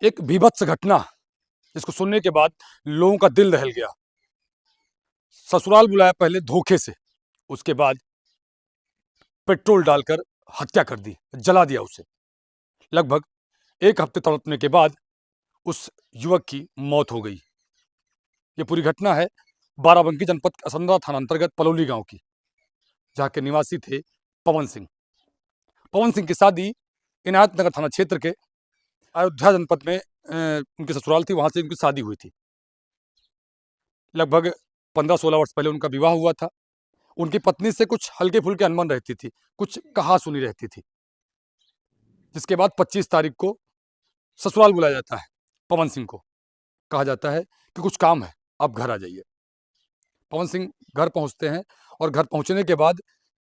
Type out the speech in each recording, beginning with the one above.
एक बीभत्स घटना जिसको सुनने के बाद लोगों का दिल दहल गया। ससुराल बुलाया पहले धोखे से, उसके बाद पेट्रोल डालकर हत्या कर दी, जला दिया उसे। लगभग 1 हफ्ते तड़पने के बाद उस युवक की मौत हो गई। ये पूरी घटना है बाराबंकी जनपद असंदरा थाना अंतर्गत पलौली गांव की, जहां के निवासी थे पवन सिंह। पवन सिंह की शादी इनायत नगर थाना क्षेत्र के अयोध्या जनपद में उनकी ससुराल थी, वहां से उनकी शादी हुई थी। लगभग 15-16 वर्ष पहले उनका विवाह हुआ था। उनकी पत्नी से कुछ हल्के फुल्के अनबन रहती थी, कुछ कहा सुनी रहती थी, जिसके बाद 25 तारीख को ससुराल बुलाया जाता है। पवन सिंह को कहा जाता है कि कुछ काम है, आप घर आ जाइए। पवन सिंह घर पहुंचते हैं और घर पहुंचने के बाद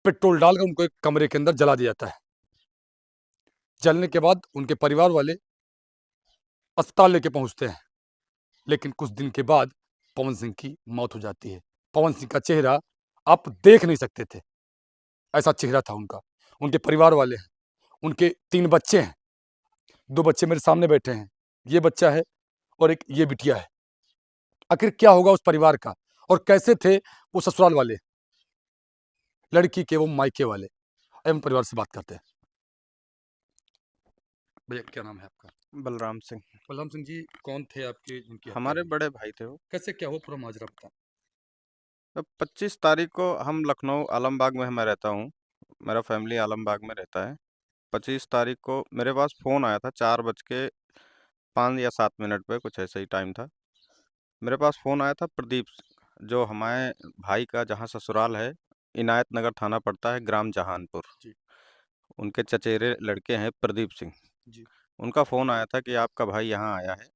पेट्रोल डालकर उनको एक कमरे के अंदर जला दिया जाता है। जलने के बाद उनके परिवार वाले अस्पताल लेके पहुंचते हैं, लेकिन कुछ दिन के बाद पवन सिंह की मौत हो जाती है। पवन सिंह का चेहरा आप देख नहीं सकते थे, ऐसा चेहरा था उनका। उनके परिवार वाले हैं, उनके 3 बच्चे हैं। 2 बच्चे मेरे सामने बैठे हैं, ये बच्चा है और एक ये बिटिया है। आखिर क्या होगा उस परिवार का, और कैसे थे वो ससुराल वाले, लड़की के वो मायके वाले। एवं परिवार से बात करते हैं। भैया क्या नाम है आपका? बलराम सिंह। बलराम सिंह जी, कौन थे आपके जिनकी हत्या हमारे हुई? बड़े भाई थे वो। कैसे क्या हुआ, पूरा माजरा बताओ। तो 25 तारीख को हम लखनऊ आलमबाग में मैं रहता हूँ। मेरा फैमिली आलमबाग में रहता है। 25 तारीख को मेरे पास फ़ोन आया था 4 बज के 5 या 7 मिनट पे, कुछ ऐसा ही टाइम था। मेरे पास फ़ोन आया था प्रदीप जो हमारे भाई का जहाँ ससुराल है, इनायत नगर थाना पड़ता है, ग्राम जहानपुर। जी। उनके चचेरे लड़के हैं प्रदीप सिंह। जी। उनका फ़ोन आया था कि आपका भाई यहाँ आया है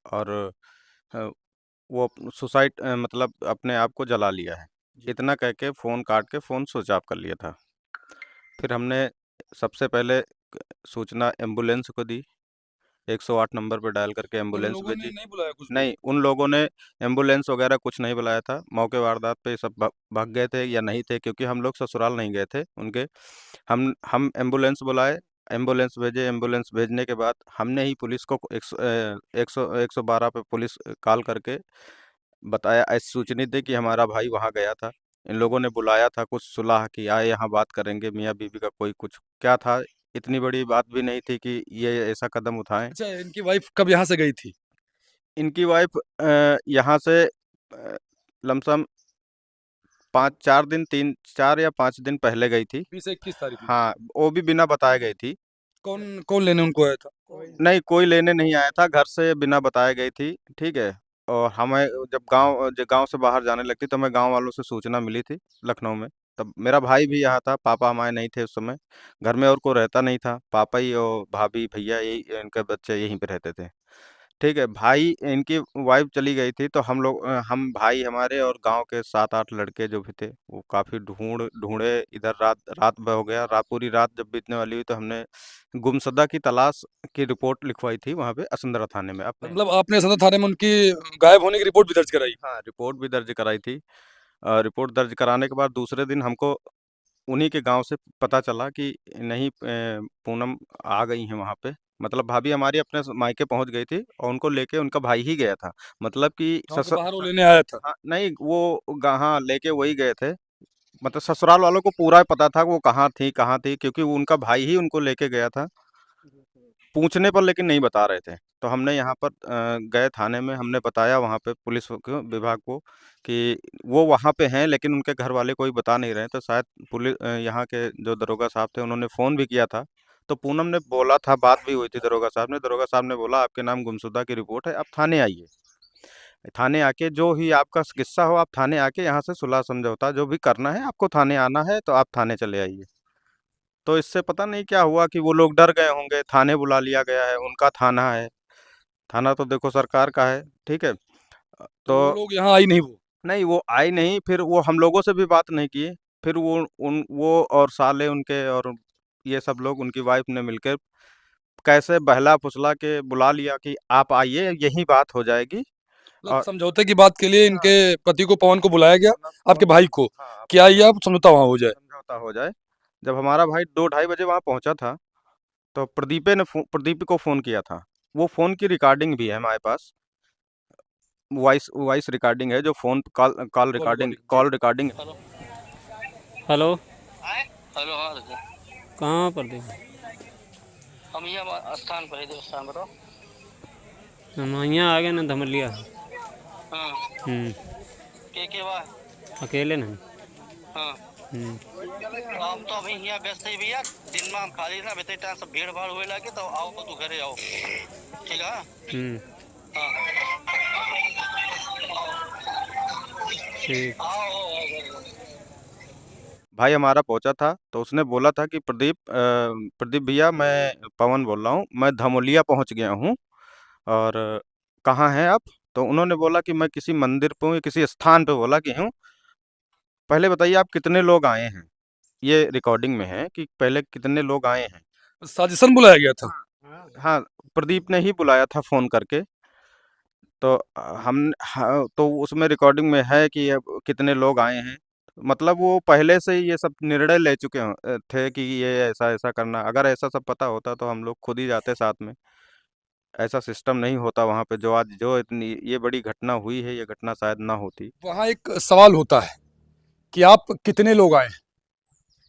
और अ, वो सुसाइड मतलब अपने आप को जला लिया है। जी। इतना कह के फ़ोन काट के फ़ोन स्विच ऑफ कर लिया था। फिर हमने सबसे पहले सूचना एम्बुलेंस को दी, 108 नंबर पे डायल करके तो उन एम्बुलेंस लोगों ने भेजी। नहीं बुलाया कुछ भी? नहीं, उन लोगों ने एम्बुलेंस वगैरह कुछ नहीं बुलाया था। मौके वारदात पे सब भाग गए थे या नहीं थे, क्योंकि हम लोग ससुराल नहीं गए थे उनके। हम एम्बुलेंस बुलाए, एम्बुलेंस भेजे, एम्बुलेंस भेजने के बाद हमने ही पुलिस को 112 पे पुलिस कॉल करके बताया, ऐसी सूचना दी कि हमारा भाई वहाँ गया था। इन लोगों ने बुलाया था, कुछ सुलह की, आए यहाँ बात करेंगे, मियाँ बीवी का कोई कुछ क्या था, इतनी बड़ी बात भी नहीं थी कि ये ऐसा कदम उठाएं। अच्छा, इनकी वाइफ कब यहाँ से गई थी? इनकी वाइफ यहाँ से लमसम 4 या 5 दिन पहले गई थी। 20 से 21 तारीख में? हाँ, वो भी बिना बताए गई थी। कौन कौन लेने उनको आया था? नहीं, कोई लेने नहीं आया था, घर से बिना बताए गई थी, ठीक है। और हमें जब गांव से बाहर जाने लगती तो हमें गांव वालों से सूचना मिली थी लखनऊ में। तब मेरा भाई भी यहाँ था, पापा हमारे नहीं थे उस समय। घर में और कोई रहता नहीं था, पापा ही और भाभी भैया यही, इनके बच्चे यहीं पे रहते थे। ठीक है, भाई इनकी वाइफ चली गई थी तो हम भाई हमारे और गांव के 7-8 लड़के जो भी थे, वो काफ़ी ढूंढे इधर। रात रात भर हो गया, रात पूरी रात जब बीतने वाली हुई तो हमने गुमशुदा की तलाश की रिपोर्ट लिखवाई थी वहाँ पे असंदरा थाने में अपने। मतलब आपने सदर थाने में उनकी गायब होने की रिपोर्ट भी दर्ज कराई? हाँ, रिपोर्ट भी दर्ज कराई थी। रिपोर्ट दर्ज कराने के बाद दूसरे दिन हमको उन्हीं के गांव से पता चला कि नहीं, पूनम आ गई हैं वहाँ पे। मतलब भाभी हमारी अपने मायके पहुँच गई थी और उनको लेके उनका भाई ही गया था। मतलब कि गाँव से बाहर वो लेने आया था? हाँ, नहीं, वो हाँ, लेके वही गए थे। मतलब ससुराल वालों को पूरा पता था कि वो कहाँ थी, क्योंकि वो उनका भाई ही उनको लेके गया था। पूछने पर लेकिन नहीं बता रहे थे। तो हमने यहाँ पर गए थाने में, हमने बताया वहाँ पे पुलिस को, विभाग को, कि वो वहाँ पे हैं लेकिन उनके घर वाले कोई बता नहीं रहे। तो शायद यहाँ के जो दरोगा साहब थे उन्होंने फ़ोन भी किया था। तो पूनम ने बोला था, बात भी हुई थी दरोगा साहब ने बोला आपके नाम गुमशुदा की रिपोर्ट है, आप थाने आइए। थाने आके जो ही आपका किस्सा हो, आप थाने आके यहाँ से सुलह समझौता जो भी करना है, आपको थाने आना है तो आप थाने चले आइए। तो इससे पता नहीं क्या हुआ कि वो लोग डर गए होंगे, थाने बुला लिया गया है, उनका थाना है। थाना तो देखो सरकार का है, ठीक है। तो वो तो लोग यहाँ आई नहीं वो? नहीं, वो आई नहीं, फिर वो हम लोगों से भी बात नहीं किए। फिर वो और साले उनके और ये सब लोग, उनकी वाइफ ने मिलकर कैसे बहला-फुसला के बुला लिया कि आप आइए, यहीं बात हो जाएगी। मतलब और समझौते की बात के लिए हाँ, इनके पति को, पवन को बुलाया गया, मतलब आपके भाई को, हाँ, कि अपने आइए आप समझौता वहाँ हो जाए। समझौता हो जाए। जब हमारा भाई 2 ढाई बजे वहाँ पहुँचा था, तो प्रदीप को फ़ोन किया था। वो फ़ोन की रिकॉर्डिंग भी है हमारे पास। वॉइस वॉइस रिकॉर्डिंग है, जो फ़ोन कॉल कॉल रिकॉर्डिंग जी। Call recording. Hello. Hello. Hello, हाँ दादा। कहाँ पर थे? हम यहाँ स्थान पर है, देव स्थान बताओ। हम यहाँ आ गए ना धमलिया। हाँ। हम्म। के बा। अकेले नहीं। हाँ। तो हम तो अभी यहाँ व्यस्त है भैया, दिन में हम खाली ना बेते टाइम सब भीड़ भाड़ हुए लगे, तो आओ तू घरे आओ, ठीक है। हम्म। हाँ। ठीक। आओ। भाई हमारा पहुंचा था तो उसने बोला था कि प्रदीप भैया, मैं पवन बोल रहा हूँ, मैं धमोलिया पहुंच गया हूँ। और कहाँ हैं आप? तो उन्होंने बोला कि मैं किसी मंदिर पे हूँ, या किसी स्थान पे बोला कि हूँ। पहले बताइए आप कितने लोग आए हैं? ये रिकॉर्डिंग में है कि पहले कितने लोग आए हैं। साजिशन बुलाया गया था। हाँ हाँ, प्रदीप ने ही बुलाया था फोन करके। तो हम हाँ, तो उसमें रिकॉर्डिंग में है कि अब कितने लोग आए हैं। मतलब वो पहले से ही ये सब निर्णय ले चुके थे कि ये ऐसा ऐसा करना। अगर ऐसा सब पता होता तो हम लोग खुद ही जाते साथ में। ऐसा सिस्टम नहीं होता वहाँ पे। जो आज जो इतनी ये बड़ी घटना हुई है, ये घटना शायद ना होती। वहां एक सवाल होता है कि आप कितने लोग आए हैं,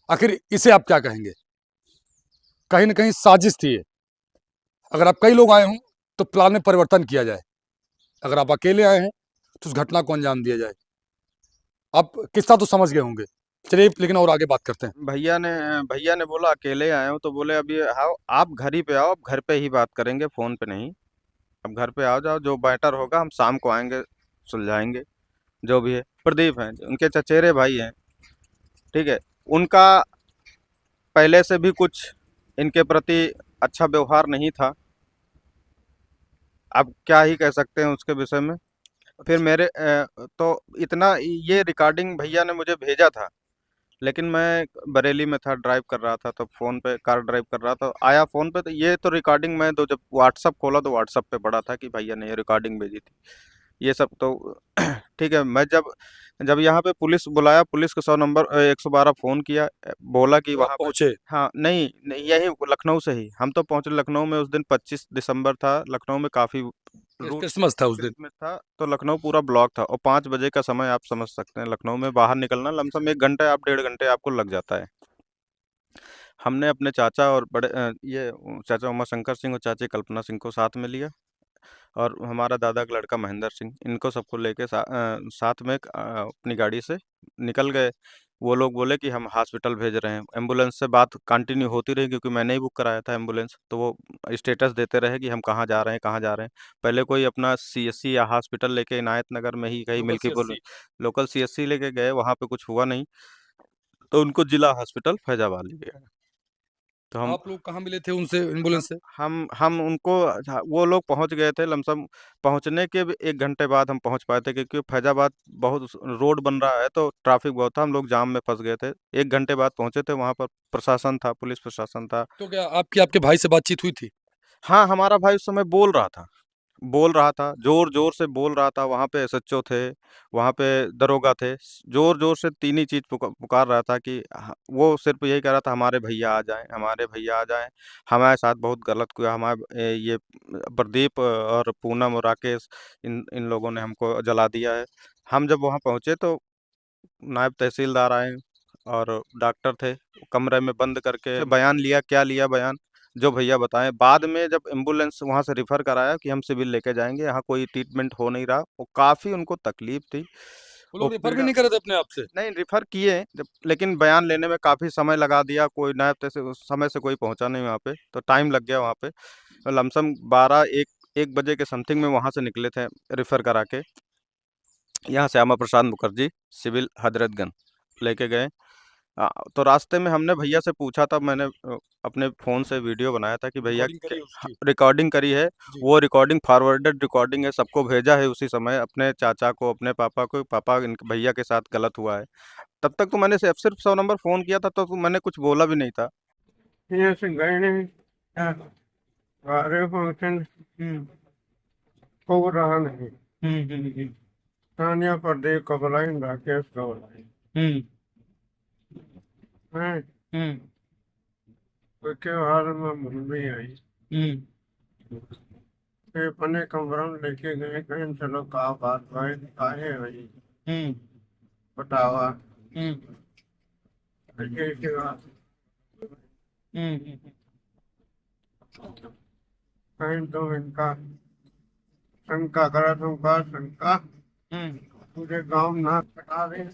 आखिर इसे आप क्या कहेंगे? कहीं ना कहीं साजिश थी ये। अगर आप कई लोग आए हों तो प्लान में परिवर्तन किया जाए, अगर आप अकेले आए हैं तो उस घटना को अंजाम दिया जाए। आप किस्सा तो समझ गए होंगे। चलिए लेकिन और आगे बात करते हैं। भैया ने बोला अकेले आए हो, तो बोले अभी आओ, आप घर ही पे आओ, अब घर पे ही बात करेंगे, फोन पे नहीं। अब घर पे आ जाओ, जो बेटर होगा हम शाम को आएंगे, सुलझाएंगे जो भी है। प्रदीप हैं उनके चचेरे भाई हैं, ठीक है। उनका पहले से भी कुछ इनके प्रति अच्छा व्यवहार नहीं था। अब क्या ही कह सकते हैं उसके विषय में। फिर तो इतना ये रिकॉर्डिंग भैया ने मुझे भेजा था, लेकिन मैं बरेली में था, ड्राइव कर रहा था, तो फ़ोन पे कार ड्राइव कर रहा था, आया फ़ोन पे। तो ये तो रिकॉर्डिंग मैं तो जब व्हाट्सअप खोला तो व्हाट्सअप पे पड़ा था कि भैया ने ये रिकॉर्डिंग भेजी थी। ये सब तो ठीक है। मैं जब जब यहाँ पे पुलिस बुलाया, पुलिस को 112 फ़ोन किया, बोला कि तो आप वहाँ पे। पहुंचे? हाँ, नहीं नहीं, यही लखनऊ से ही हम तो पहुँचे। लखनऊ में उस दिन 25 दिसंबर था, लखनऊ में काफ़ी रूट क्रिसमस था उस दिन। क्रिसमस था, तो लखनऊ पूरा ब्लॉक था। और 5 बजे का समय आप समझ सकते हैं, लखनऊ में बाहर निकलना लमसम 1 घंटा, आप 1.5 घंटे आपको लग जाता है। हमने अपने चाचा और चाचा उमा शंकर सिंह और चाची कल्पना सिंह को साथ में लिया, और हमारा दादा का लड़का महेंद्र सिंह, इनको सबको लेके साथ में अपनी गाड़ी से निकल गए। वो लोग बोले कि हम हॉस्पिटल भेज रहे हैं। एम्बुलेंस से बात कंटिन्यू होती रही, क्योंकि मैंने ही बुक कराया था एम्बुलेंस। तो वो स्टेटस देते रहे कि हम कहाँ जा रहे हैं, कहाँ जा रहे हैं। पहले कोई अपना सीएससी या हॉस्पिटल लेके इनायत नगर में ही कहीं local Milkipur CSC. Local CSC लेके गए, वहाँ पे कुछ हुआ नहीं, तो उनको जिला हॉस्पिटल फैजाबाद ले गए। तो हम आप लोग कहाँ मिले थे उनसे, एम्बुलेंस से? हम उनको वो लोग पहुंच गए थे लमसम। पहुंचने के भी 1 घंटे बाद हम पहुंच पाए थे, क्योंकि फैजाबाद बहुत रोड बन रहा है, तो ट्रैफिक बहुत था, हम लोग जाम में फंस गए थे। 1 घंटे बाद पहुंचे थे, वहां पर प्रशासन था, पुलिस प्रशासन था। तो क्या आपकी आपके भाई से बातचीत हुई थी? हाँ, हमारा भाई उस समय बोल रहा था, जोर-जोर से बोल रहा था। वहाँ पे एसएचओ थे, वहाँ पे दरोगा थे। जोर-जोर से 3 ही चीज़ पुकार रहा था कि वो सिर्फ़ यही कह रहा था, हमारे भैया आ जाएँ, हमारे भैया आ जाएँ। हमारे साथ बहुत गलत किया। ये प्रदीप और पूनम और राकेश, इन इन लोगों ने हमको जला दिया है। हम जब वहाँ पहुँचे तो नायब तहसीलदार आए और डॉक्टर थे, कमरे में बंद करके बयान लिया। क्या लिया बयान? जो भैया बताएँ। बाद में जब एम्बुलेंस वहाँ से रिफ़र कराया कि हम सिविल लेके जाएँगे, यहाँ कोई ट्रीटमेंट हो नहीं रहा, वो काफ़ी उनको तकलीफ़ थी। वो वो लोग रेफर भी पीड़ा नहीं कर रहे थे अपने आप से? नहीं, रिफ़र किए जब, लेकिन बयान लेने में काफ़ी समय लगा दिया। कोई नायब तहसील उस समय से कोई पहुँचा नहीं वहाँ पे, तो टाइम लग गया वहाँ पे। लमसम 1 बजे के समथिंग में वहाँ से निकले थे रिफ़र करा के। यहाँ श्यामा प्रसाद मुखर्जी सिविल हज़रतगंज लेके गए। तो रास्ते में हमने भैया से पूछा था, मैंने अपने फ़ोन से वीडियो बनाया था कि भैया रिकॉर्डिंग करी उसकी? रिकॉर्डिंग करी है। जी। वो रिकॉर्डिंग फॉरवर्डेड रिकॉर्डिंग है, सबको भेजा है उसी समय, अपने चाचा को, अपने पापा को, पापा इनके भैया के साथ गलत हुआ है। तब तक तो मैंने सिर्फ 100 नंबर फ़ोन किया था, तो मैंने कुछ बोला भी नहीं था। यहाँ से गए नहीं। हाँ, सारे फंक्शन हो रहा नहीं। तानिया प्रदीप कबलाइन राकेश कबलाइन हैं। उसके बाद में मम्मी आई। फिर अपने कमरा में लेके गए, कहें चलो का बात भाई काहे भाई बतावा कैसे बात कहें तो इनका शंका करा, तुमका शंका पूरे गांव नाक कटा रहे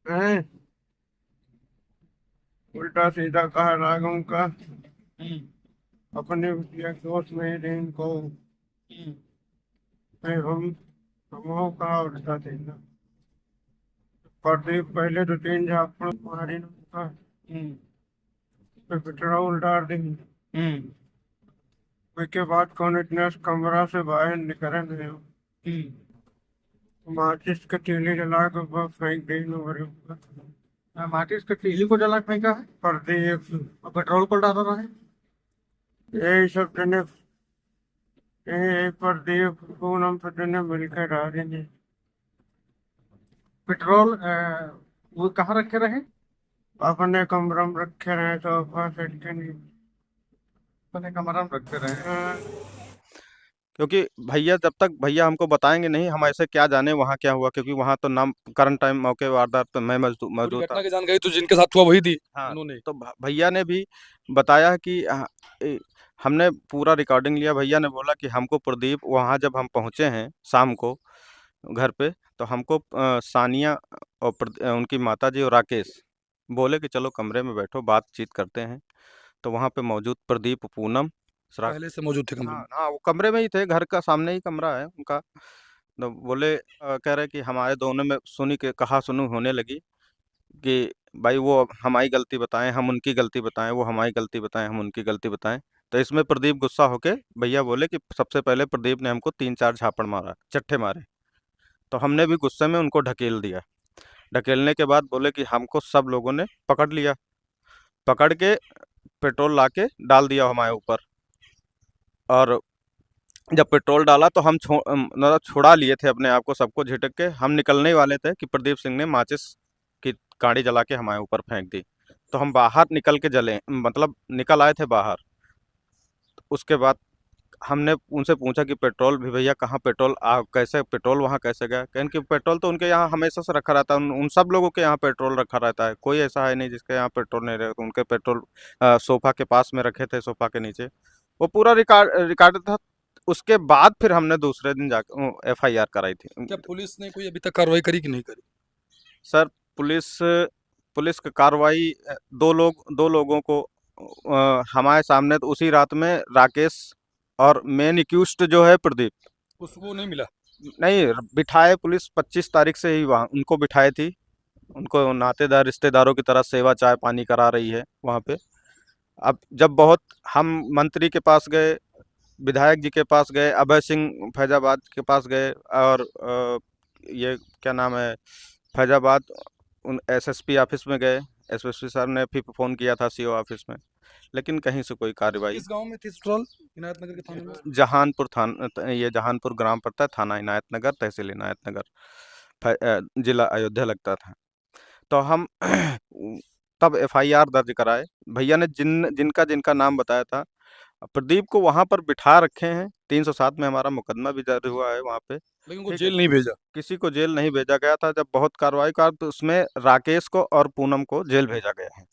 हैं, उल्टा सीधा कहा रागों का अपने दोस्त नहीं थे इनको, फिर हम कहा उल्टा सीधा प्रदीप पहले तो 3 झापड़ मारी उनका, फिर पेट्रोल डाल दी, उसके बाद कौन इतना कमरा से बाहर निकले नहीं, माचिस के तीली जला के बस फेंक दी मेरे ऊपर। माचिस के तीली को जला के फेंका है प्रदीप, और पेट्रोल को डाला रहा है, यही सब जने प्रदीप पूनम से जने मिलकर डालेंगे। पेट्रोल वो कहाँ रखे रहे? अपने कमरा में रखे रहे, सोफा सेट के नीचे अपने कमरा में रखे रहे। क्योंकि भैया जब तक भैया हमको बताएंगे नहीं, हम ऐसे क्या जाने वहाँ क्या हुआ, क्योंकि वहाँ तो नाम करंट टाइम मौके वारदात तो मैं पूरी मौजूद था। घटना की जानकारी तो जिनके साथ हुआ वही दी हाँ, उन्होंने। तो भैया ने भी बताया कि हमने पूरा रिकॉर्डिंग लिया। भैया ने बोला कि हमको प्रदीप वहाँ जब हम पहुँचे हैं शाम को घर पे, तो हमको सानिया और उनकी माताजी और राकेश बोले कि चलो कमरे में बैठो बातचीत करते हैं। तो वहाँ पे मौजूद प्रदीप, पूनम, पहले से मौजूद थे कमरे हाँ में। हाँ, वो कमरे में ही थे, घर का सामने ही कमरा है उनका। तो बोले कह रहे कि हमारे दोनों में सुनी के कहा सुनी होने लगी कि भाई वो हमारी गलती बताएं, हम उनकी गलती बताएं, वो हमारी गलती बताएं, हम उनकी गलती बताएं। तो इसमें प्रदीप गुस्सा होके भैया बोले कि सबसे पहले प्रदीप ने हमको 3-4 झापड़ मारा, चट्टे मारे। तो हमने भी गुस्से में उनको ढकेल दिया। ढकेलने के बाद बोले कि हमको सब लोगों ने पकड़ लिया, पकड़ के पेट्रोल लाके डाल दिया हमारे ऊपर। और जब पेट्रोल डाला तो हम मतलब छुड़ा लिए थे अपने आप को, सबको झिटक के हम निकलने ही वाले थे कि प्रदीप सिंह ने माचिस की काड़ी जला के हमारे ऊपर फेंक दी। तो हम बाहर निकल के जले, मतलब निकल आए थे बाहर। उसके बाद हमने उनसे पूछा कि पेट्रोल भी भैया कहाँ, पेट्रोल कैसे पेट्रोल वहाँ कैसे गया? कहें कि पेट्रोल तो उनके यहाँ हमेशा से रखा रहता है, उन सब लोगों के यहाँ पेट्रोल रखा रहता है, कोई ऐसा है नहीं जिसके यहाँ पेट्रोल नहीं रहता। उनके पेट्रोल सोफा के पास में रखे थे, सोफा के नीचे। वो पूरा रिकॉर्ड था। उसके बाद फिर हमने दूसरे दिन जाकर FIR कराई थी। क्या पुलिस ने कोई अभी तक कार्रवाई करी कि नहीं करी? सर पुलिस पुलिस की कार्रवाई, दो लोगों को हमारे सामने तो उसी रात में राकेश और मेन एक्यूज्ड जो है प्रदीप, उसको नहीं मिला। नहीं बिठाए पुलिस 25 तारीख से ही वहाँ उनको बिठाई थी। उनको नातेदार रिश्तेदारों की तरह सेवा चाय पानी करा रही है वहाँ पे। अब जब बहुत हम मंत्री के पास गए, विधायक जी के पास गए, अभय सिंह फैजाबाद के पास गए, और ये क्या नाम है फैजाबाद उन SSP ऑफिस में गए। SSP सर ने फिर फ़ोन किया था CO ऑफिस में, लेकिन कहीं से कोई कार्रवाई। किस गांव में थी पेट्रोल? इनायत नगर के थाने में। जहानपुर ये जहानपुर ग्राम पड़ता है, थाना इनायत नगर, तहसील इनायत नगर, जिला अयोध्या लगता था। तो हम तब FIR दर्ज कराए। भैया ने जिनका जिनका नाम बताया था, प्रदीप को वहां पर बिठा रखे हैं। 307 में हमारा मुकदमा भी दर्ज हुआ है वहां पे। लेकिन उनको ठीक है, जेल नहीं भेजा। किसी को जेल नहीं भेजा गया था। जब बहुत कार्रवाई का तो उसमें राकेश को और पूनम को जेल भेजा गया है,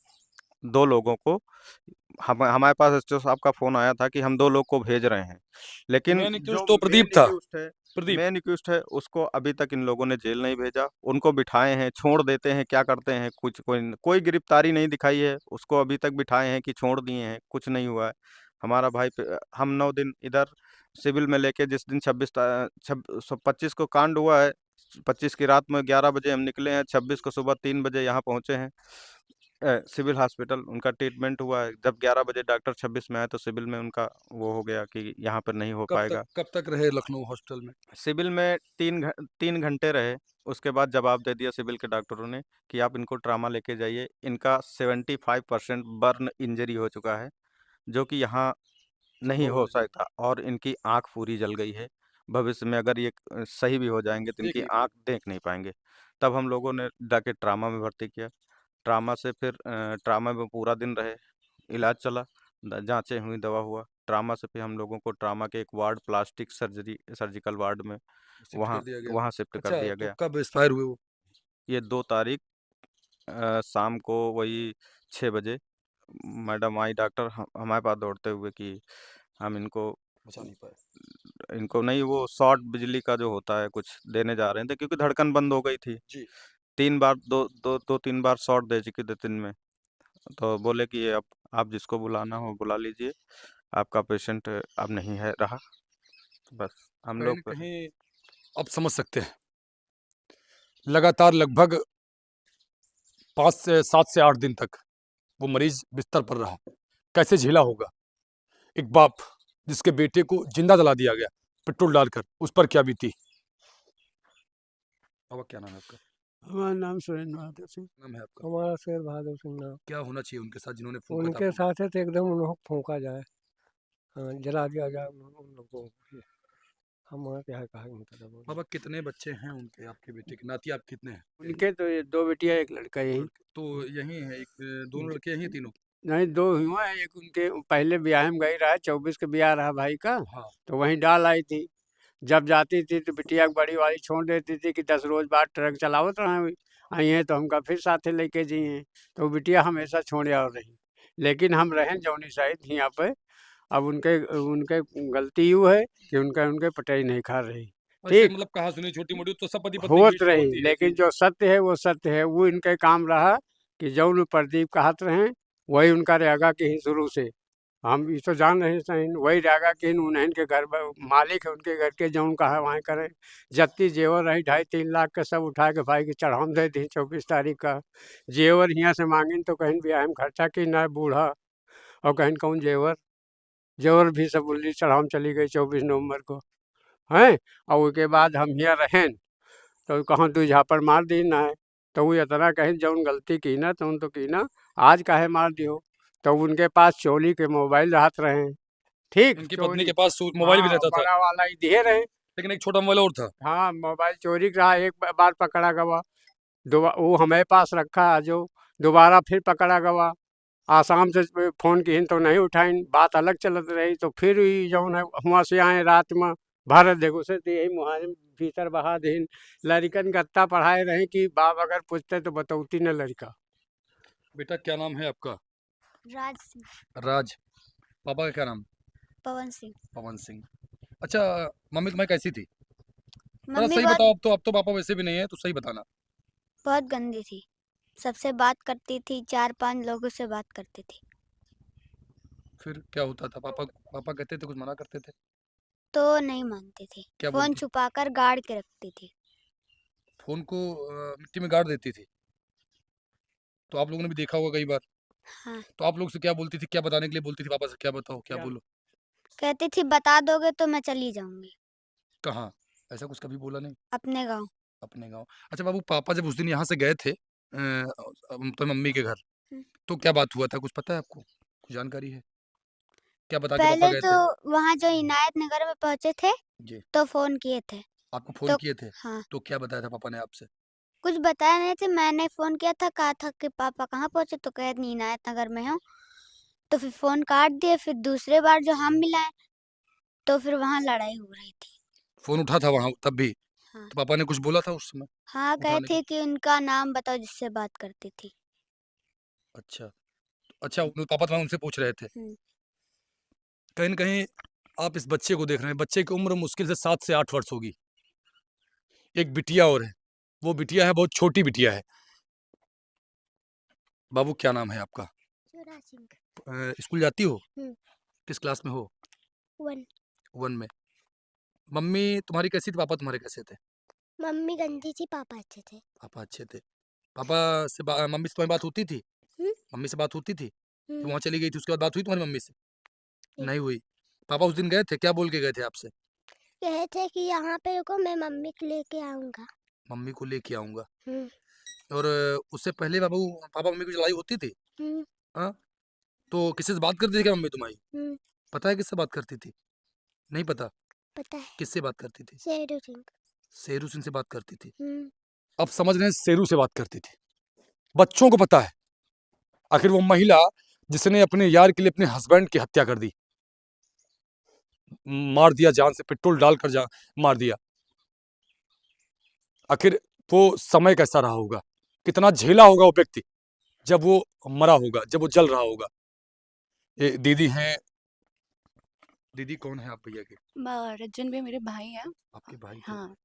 2 लोगों को। हमारे पास SDO साहब का फोन आया था कि हम 2 लोग को भेज रहे हैं, लेकिन मेन जो तो प्रदीप था। प्रदीप मेन एक्यूज्ड है उसको अभी तक इन लोगों ने जेल नहीं भेजा। उनको बिठाए हैं, छोड़ देते हैं, क्या करते हैं, कुछ कोई गिरफ्तारी नहीं दिखाई है उसको। अभी तक बिठाए हैं कि छोड़ दिए हैं, कुछ नहीं हुआ है। हमारा भाई हम 9 दिन इधर सिविल में लेके, जिस दिन 25 को कांड हुआ है, 25 की रात में 11 बजे हम निकले हैं, 26 को सुबह 3 बजे यहाँ पहुँचे हैं सिविल हॉस्पिटल। उनका ट्रीटमेंट हुआ है। जब 11 बजे डॉक्टर 26 में आए तो सिविल में उनका वो हो गया कि यहाँ पर नहीं हो पाएगा। कब तक रहे लखनऊ हॉस्पिटल में? सिविल में 3 घंटे रहे। उसके बाद जवाब दे दिया सिविल के डॉक्टरों ने कि आप इनको ट्रामा लेके जाइए। इनका 75% बर्न इंजरी हो चुका है, जो कि यहाँ नहीं हो सकता, और इनकी आँख पूरी जल गई है। भविष्य में अगर ये सही भी हो जाएंगे तो देख इनकी नहीं आँख देख नहीं पाएंगे। तब हम लोगों ने जाके ट्रामा में भर्ती किया। ट्रामा से फिर ट्रामा में पूरा दिन रहे, इलाज चला। जांचें हुई, दवा हुआ। ट्रामा से फिर हम लोगों को ट्रामा के एक वार्ड, प्लास्टिक सर्जिकल वार्ड में शिफ्ट वहाँ कर दिया गया। वहाँ शिफ्ट कर अच्छा, दिया तो गया। कब एक्सपायर हुए वो? ये 2 तारीख शाम को वही 6 बजे मैडम आई, डॉक्टर हमारे पास दौड़ते हुए कि हम बचा नहीं पाए। इनको नहीं, वो शॉर्ट बिजली का जो होता है कुछ देने जा रहे थे, क्योंकि धड़कन बंद हो गई थी। जी। 3 बार 2-3 बार शॉट दे चुके थे दिन में। तो बोले कि ये अब आप जिसको बुलाना हो बुला लीजिए, आपका पेशेंट अब नहीं है रहा। बस हम कहीं लोग न फिर कहीं आप समझ सकते हैं, लगातार लगभग 5 से 7 से 8 दिन तक वो मरीज़ बिस्तर पर रहा। कैसे झेला होगा? एक बाप जिसके बेटे को ज़िंदा जला दिया गया, पेट्रोल डालकर, उस पर क्या बीती? बाबा क्या नाम है आपका? हमारा नाम सुरेंद्र बहादुर सिंह। नाम है आपका? हमारा शेर बहादुर सिंह नाम। क्या होना चाहिए उनके साथ जिन्होंने फूँका था उनके आपको? साथ है तो एकदम उन्हें फूंका जाए, हाँ, जला दिया जाए उन लोगों को। हमारा क्या है, कहा मतलब बोले। बाबा कितने बच्चे हैं उनके, आपके बेटे के? नाती आप कितने हैं? उनके तो ये 2 बेटियां 1 लड़का दो यही। लड़के तो यहीं है, दोनों लड़के यहीं हैं तीनों? नहीं, 2 हुआ है, एक उनके पहले ब्याह में गई रहा, 24 का ब्याह रहा भाई का, हाँ। तो वहीं डाल आई थी। जब जाती थी तो बिटिया बड़ी वाली छोड़ देती थी कि 10 रोज बाद ट्रक चलावत रहे आई हैं तो हमका फिर साथे लेके जाइए, तो बिटिया हमेशा छोड़े और रही। लेकिन हम रहें जौनी साइड यहाँ पे, अब उनके उनके गलती यूँ है कि उनके पटई नहीं खा रही, ऐसे ठीक? मतलब कहा सुनी छोटी-मोटी तो सब पति-पत्नी के होत बीच में रही, होती है लेकिन कि जो सत्य है वो सत्य है। वो इनके काम रहा कि जौन प्रदीप कहत रहें, वही उनका रहेगा कि ही शुरू से। हम ये तो जान रहे हैं, वही रहेगा कि उन्हीं के घर मालिक है, उनके घर के जौन कहा वहाँ करें। जत्ती जेवर रही 2.5-3 लाख का सब उठा के भाई के चढ़ाम दे दी 24 तारीख का। जेवर यहाँ से मांगिन तो कहीं ब्याह में खर्चा की ना बूढ़ा, और कहीं कौन जेवर जेवर भी सब बोली चढ़ाम चली गई 24 नवंबर को, हैं? और उसके बाद हम यहाँ रहें तो कहाँ 2 झापड़ मार दी ना है, तो वो इतना कहीं जौन गलती की ना तौन तो की ना, आज काहे मार दियो? तो उनके पास चोरी के मोबाइल रहत रहे, ठीक? उनकी पत्नी चोरी, के पास मोबाइल भी हाँ, रहता था, बड़ा वाला ही दिए रहे। लेकिन एक छोटा मोबाइल और था। हाँ, मोबाइल चोरी का रहा, एक बार पकड़ा गवा, वो हमारे पास रखा है जो, दोबारा फिर पकड़ा गवा। आसाम से फ़ोन किन तो नहीं उठाइन, बात अलग चलत रही, तो फिर ई जौन है हुआं से आए रात में, भारत देखो से तो यही मुहाजिम भीतर बहा दीन। लड़कन गत्ता पढ़ाए रहे कि बाप अगर पूछते तो बतौती न लड़का। बेटा क्या नाम है आपका? राज सिंह। राज। पापा का क्या नाम? पवन सिंह। पवन सिंह। अच्छा, मम्मी तुम्हारी कैसी थी? थोड़ा मम्मी सही बहुत बताओ, अब तो पापा वैसे भी नहीं है, तो सही बताना। बहुत गंदी थी, सबसे बात करती थी, 4-5 लोगों से बात करती थी, फिर क्या होता था? पापा पापा कहते थे, कुछ मना करते थे? तो नहीं मानती थी। क्या फोन बोलती? छुपाकर गाड़ के रखती थी। फ़ोन को मिट्टी में गाड़ देती थी। तो आप लोगों ने भी देखा होगा कई बार। हाँ, तो आप लोग से क्या बोलती थी? क्या बताने के लिए बोलती थी पापा से? क्या बताओ, क्या क्या? बोलो? कहती थी बता दोगे तो मैं चली जाऊंगी कहाँ? ऐसा कुछ कभी बोला नहीं? अपने गाँव। अपने गाँव। अच्छा बाबू, पापा जब उस दिन यहाँ से गए थे तो मम्मी के घर, हम्म। तो क्या बात हुआ था? कुछ पता है आपको? कुछ जानकारी है? क्या बता के पापा पहले गए तो थे? वहाँ जो इनायत नगर में पहुंचे थे जी। तो फोन किए थे, आपको फ़ोन तो किए थे? हाँ, तो क्या बताया था पापा ने आपसे? कुछ बताया नहीं थे। मैंने फोन किया था, कहा था कि पापा कहाँ पहुंचे, तो कहे नहीं इनायत नगर में हूँ। तो फिर फोन काट दिए। फिर दूसरे बार जो हम मिलाए तो फिर वहाँ लड़ाई हो रही थी। फ़ोन उठा था वहाँ तब भी? हाँ, तो पापा ने कुछ बोला था उस समय हाँ, कहे उठाने के? थे कि उनका नाम बताओ जिससे बात करती थी। अच्छा। अच्छा, पापा तुम्हारे उनसे पूछ रहे थे। हम्म। कहीं न कहीं आप इस बच्चे को देख रहे हैं, बच्चे की उम्र मुश्किल से 7 से 8 वर्ष होगी। एक बिटिया और है, वो बिटिया है, बहुत छोटी बिटिया है। बाबू क्या नाम है आपका? चोरा सिंह। स्कूल जाती हो? हम्म। किस क्लास में हो? 1। 1 में। मम्मी तुम्हारी कैसी थी? पापा तुम्हारे कैसे थे? मम्मी गंदी थी, पापा अच्छे थे। पापा अच्छे थे। पापा से मम्मी से तुम्हारी बात होती थी? हम्म। मम्मी से बात होती थी? कि हम्म। वहाँ चली गई थी, उसके बाद बात हुई तुम्हारी मम्मी से? नहीं। नहीं हुई। पापा उस दिन गए थे, क्या बोल के गए थे आपसे? कहे थे कि यहाँ पे रुको, मैं मम्मी को लेके आऊंगा। मम्मी को लेके आऊँगा। हम्म। और उससे पहले पापा मम्मी की लड़ाई होती थी? हम्म। हाँ? तो किसी से बात करती थी क्या मम्मी तुम्हारी? हम्म। पता है किससे बात करती थी? नहीं पता? पता है, किससे बात करती थी? शेरू सिंह। शेरू सिंह से बात करती थी। हम्म। अब समझ रहे हैं, शेरू से बात करती थी। बच्चों को पता है, आखिर वो महिला जिसने अपने यार के लिए अपने हस्बैंड की हत्या कर दी, मार दिया जान से, पेट्रोल डालकर मार दिया। आखिर वो समय कैसा रहा होगा, कितना झेला होगा वो व्यक्ति जब वो मरा होगा, जब वो जल रहा होगा। ये दीदी हैं, दीदी कौन है आप भैया के? रज्जन भी मेरे भाई हैं। आपके भाई थे? हाँ।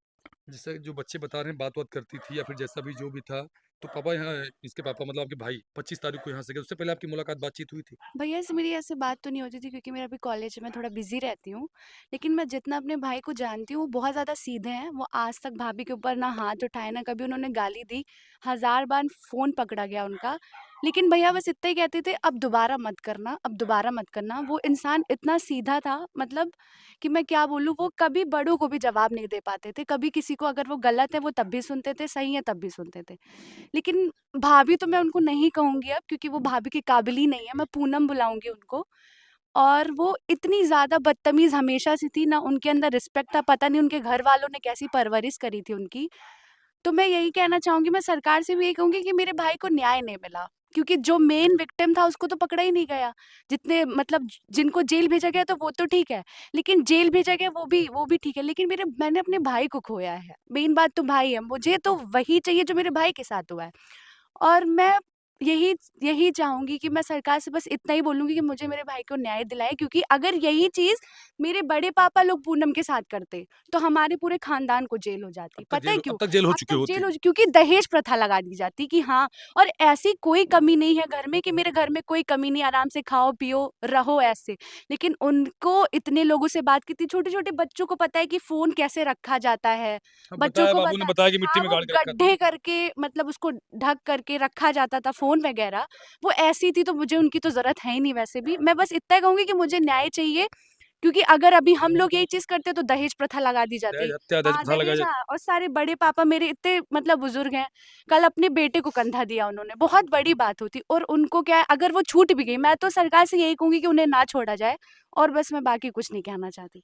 जैसे जो बच्चे बता रहे हैं बात बात करती थी या फिर जैसा भी जो भी था, तो पापा यहाँ, इसके पापा मतलब आपके भाई 25 तारीख को यहाँ से गए, उससे पहले आपकी मुलाकात बातचीत हुई थी? भैया से मेरी ऐसे बात तो नहीं होती थी क्योंकि मेरा अभी कॉलेज में थोड़ा बिजी रहती हूँ। लेकिन मैं जितना अपने भाई को जानती हूँ वो बहुत ज़्यादा सीधे हैं। वो आज तक भाभी के ऊपर ना हाथ उठाए, ना कभी उन्होंने गाली दी। हज़ार बार फ़ोन पकड़ा गया उनका। लेकिन भैया बस इतना ही कहते थे, अब दोबारा मत करना, अब दोबारा मत करना। वो इंसान इतना सीधा था, मतलब कि मैं क्या बोलूँ, वो कभी बड़ों को भी जवाब नहीं दे पाते थे। कभी किसी को अगर वो गलत है वो तब भी सुनते थे, सही है तब भी सुनते थे। लेकिन भाभी तो मैं उनको नहीं कहूँगी अब, क्योंकि वो भाभी के काबिल ही नहीं है, मैं पूनम बुलाऊँगी उनको। और वो इतनी ज़्यादा बदतमीज़ हमेशा से थी, ना उनके अंदर रिस्पेक्ट था, पता नहीं उनके घर वालों ने कैसी परवरिश करी थी उनकी। तो मैं यही कहना चाहूँगी, मैं सरकार से भी यही कहूँगी कि मेरे भाई को न्याय नहीं मिला, क्योंकि जो मेन विक्टिम था उसको तो पकड़ा ही नहीं गया। जितने मतलब जिनको जेल भेजा गया तो वो तो ठीक है, लेकिन जेल भेजा गया वो भी ठीक है, लेकिन मैंने अपने भाई को खोया है। मेन बात तो भाई है, मुझे तो वही चाहिए जो मेरे भाई के साथ हुआ है। और मैं यही यही चाहूँगी कि मैं सरकार से बस इतना ही बोलूँगी कि मुझे मेरे भाई को न्याय दिलाएँ, क्योंकि अगर यही चीज़ मेरे बड़े पापा लोग पूनम के साथ करते, तो हमारे पूरे ख़ानदान को जेल हो जाती। पता है क्यों? अब तक जेल हो अब चुके तक होते। जेल हो क्योंकि दहेज प्रथा लगा दी जाती कि हाँ। और ऐसी कोई कमी नहीं है घर में कि मेरे घर में कोई कमी नहीं, आराम से खाओ, पियो, रहो ऐसे। लेकिन उनको इतने लोगों से बात की थी, छोटे-छोटे बच्चों को पता है कि फ़ोन कैसे रखा जाता है, अब बच्चों बताया, को बाबू पता ने है। बताया कि मिट्टी हाँ, में वो गाड़ के रखा था। गड्ढे करके मतलब उसको ढक करके रखा जाता था फ़ोन वगैरह। वो ऐसी थी तो मुझे उनकी तो ज़रूरत है ही नहीं वैसे भी। मैं बस इतना कहूँगी कि मुझे न्याय चाहिए, क्योंकि अगर अभी हम लोग यही चीज़ करते तो दहेज प्रथा लगा दी जाती। दहेज हत्या, दहेज हाँ, प्रथा लगा दहेज, जाए। हाँ। और सारे बड़े पापा मेरे इतने मतलब बुज़ुर्ग हैं, कल अपने बेटे को कंधा दिया उन्होंने, बहुत बड़ी बात होती। और उनको क्या है, अगर वो छूट भी गई, मैं तो सरकार से यही कहूँगी कि उन्हें ना छोड़ा जाए, और बस मैं बाकी कुछ नहीं कहना चाहती।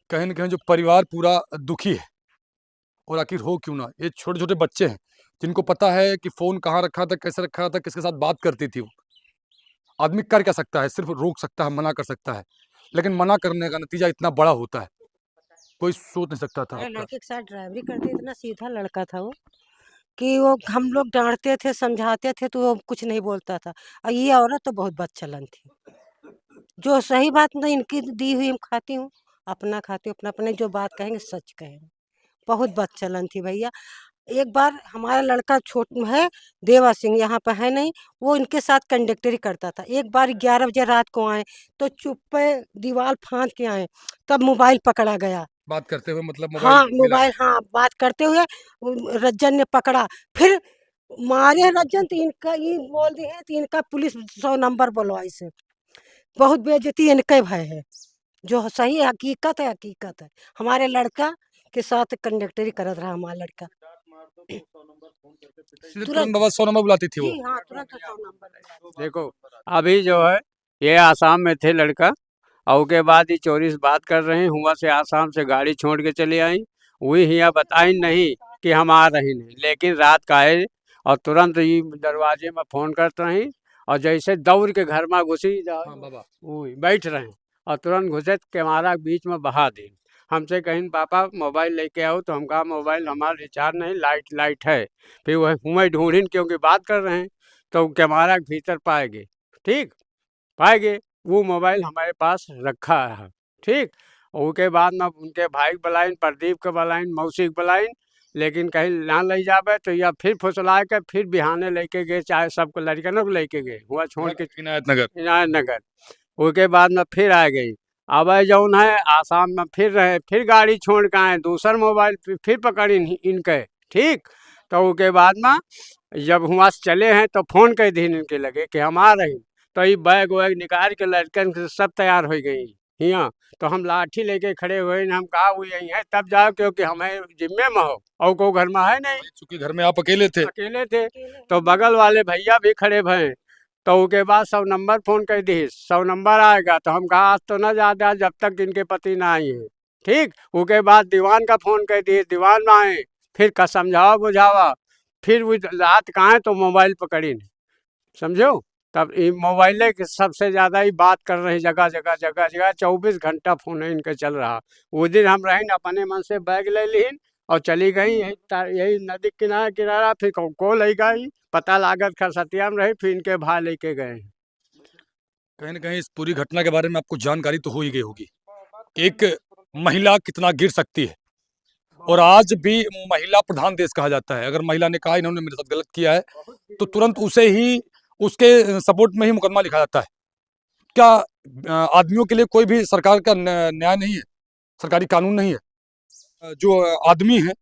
कहीं न कहीं जो परिवार पूरा दुखी है, और आखिर हो क्यों ना? ये छोटे-छोटे बच्चे हैं, जिनको पता है कि फ़ोन कहाँ रखा था, कैसे रखा था, किसके साथ बात करती थी वो। आदमी कर क्या सकता है? सिर्फ़ रोक सकता है, मना कर सकता है। लेकिन मना करने का नतीजा इतना बड़ा होता है, कोई सोच नहीं सकता था अरे आपका। लड़के के साथ ड्राइवरी करते, इतना सीधा लड़का था वो कि वो हम लोग डांटते थे, समझाते थे तो वो कुछ नहीं बोलता था। और ये औरत तो बहुत बदचलन थी। जो सही बात नहीं इनकी दी हुई हम खाती हूँ, अपना खाती हूँ, अपना अपने जो बात कहेंगे सच कहेंगे। बहुत बदचलन थी भैया। एक बार हमारा लड़का है, देवा सिंह यहाँ पे है नहीं, वो इनके साथ कंडक्टरी करता था। एक बार 11 बजे रात को आए, तो चुप्पे दीवार फाँद के आए, तब मोबाइल पकड़ा गया। बात करते हुए मतलब मोबाइल हाँ, मिला। मोबाइल, हाँ, बात करते हुए रज्जन ने पकड़ा, फिर मारे रज्जन, तो इनका ये बोल दिए तो इनका पुलिस 100 नंबर बुलवाई से। बहुत बेइज्जती इनके भय है, जो सही हकीकत है, हकीकत है। हमारे लड़का के साथ कंडक्टरी करत रहा हमारा लड़का। सीधे तुरंत, तुरंत बाबा 100 नंबर बुलाती थी वो। जी हाँ, तुरंत 100 नंबर बुलवाई। देखो, अभी जो है ये आसाम में थे लड़का, और उसके बाद ही चोरी से बात कर रहे हैं, हुआ से आसाम से गाड़ी छोड़ के चले आई। वही हिया बताई नहीं कि हम आ रही नहीं, लेकिन रात का आए और तुरंत ही दरवाजे में फ़ोन करते रही, और जैसे दौड़ के घर में घुसी हाँ बाबा। वही बैठ रहे हैं, और तुरंत घुसे तो कैमरा के बीच में बहा दी। हमसे कहीं पापा मोबाइल लेके आओ, तो हम कहा मोबाइल हमारा रिचार्ज नहीं, लाइट है। फिर वह हुए ढूंढीन क्योंकि बात कर रहे हैं, तो कैमरा के भीतर पाएंगे, ठीक पाएंगे, वो मोबाइल हमारे पास रखा है, ठीक। और उसके बाद में उनके भाई के बुलाइन, प्रदीप के बुलाइन, मौसी के बुलाइन, लेकिन कहीं ना ले जावे तो या फिर फुसला के फिर बिहाने लेके गए, चाहे सबको लड़कनों को लेके गए, हुआ छोड़ के इनायत नगर। इनायत नगर। उसके बाद में फिर आ गई। अब ये जौन है आसाम में फिर रहे, फिर गाड़ी छोड़ के आए, दूसर मोबाइल फिर पकड़ इनके, ठीक। तो उसके बाद में जब वहाँ से चले हैं तो फ़ोन कर दी इनके लगे कि हम आ रहे हैं, तो ये बैग वैग निकाल के लड़कन के सब तैयार हो गई हियाँ। तो हम लाठी लेके खड़े हुए, हम कहा वो यहीं है तब जाओ, क्योंकि हमें जिम्मे में हो और को घर में है नहीं, चूंकि घर में आप अकेले थे। अकेले थे। तो बगल वाले भैया भी खड़े भये, तो उसके बाद 100 नंबर फ़ोन कर दी, 100 नंबर आएगा। तो हम कहा आज तो ना ज़्यादा, जब तक इनके पति ना आई है, ठीक। उसके बाद दीवान का फ़ोन कर दिए, दीवान में आए, फिर का समझावा बुझावा, फिर वो रात कहाँ है तो मोबाइल पकड़ी नहीं, समझो। तब ये मोबाइले के सबसे ज़्यादा ही बात कर रहे, जगह जगह जगह जगह 24 घंटा फोन इनके चल रहा। वो दिन हम रहीन अपने मन से बैग ले लीन और चली गई यही नदी किनारा किनारा, फिर को ले गई, पता लागत खरसतिया में रही, फिर इनके भाई लेके गए। कहीं ना कहीं इस पूरी घटना के बारे में आपको जानकारी तो हो ही गई होगी कि एक महिला कितना गिर सकती है, और आज भी महिला प्रधान देश कहा जाता है। अगर महिला ने कहा इन्होंने मेरे साथ गलत किया है तो तुरंत उसे ही उसके सपोर्ट में ही मुकदमा लिखा जाता है। क्या आदमियों के लिए कोई भी सरकार का न्याय नहीं है, सरकारी कानून नहीं है? जो आदमी है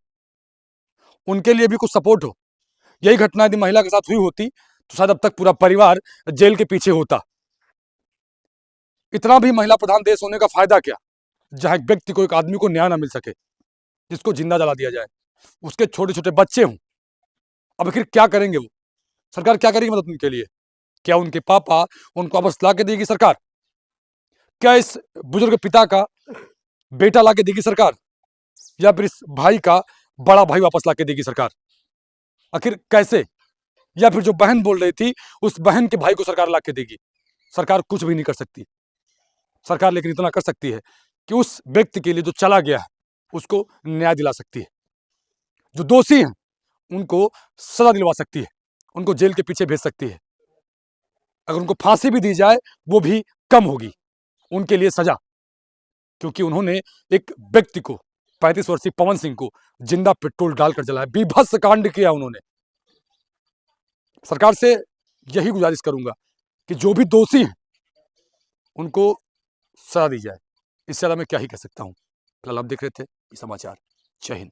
उनके लिए भी कुछ सपोर्ट हो। यही घटना यदि महिला के साथ हुई होती तो शायद अब तक पूरा परिवार जेल के पीछे होता। इतना भी महिला प्रधान देश होने का फायदा क्या, जहां एक व्यक्ति को, एक आदमी को न्याय ना मिल सके, जिसको जिंदा जला दिया जाए, उसके छोटे छोटे बच्चे हों। अब आखिर क्या करेंगे वो? सरकार क्या करेगी मदद उनके लिए? क्या उनके पापा उनको वापस ला के देगी सरकार? क्या इस बुजुर्ग पिता का बेटा ला के देगी सरकार, या फिर इस भाई का बड़ा भाई वापस ला के देगी सरकार? आखिर कैसे? या फिर जो बहन बोल रही थी उस बहन के भाई को सरकार ला के देगी? सरकार कुछ भी नहीं कर सकती। सरकार लेकिन इतना कर सकती है कि उस व्यक्ति के लिए जो चला गया है उसको न्याय दिला सकती है। जो दोषी हैं उनको सजा दिलवा सकती है, उनको जेल के पीछे भेज सकती है। अगर उनको फांसी भी दी जाए वो भी कम होगी उनके लिए सजा, क्योंकि उन्होंने एक व्यक्ति को, 35 वर्षीय पवन सिंह को जिंदा पेट्रोल डालकर जलाया, बीभत्स कांड किया उन्होंने। सरकार से यही गुजारिश करूंगा कि जो भी दोषी हैं उनको सजा दी जाए। इससे ज्यादा मैं क्या ही कह सकता हूं। फिलहाल आप देख रहे थे ये समाचार। जय हिंद।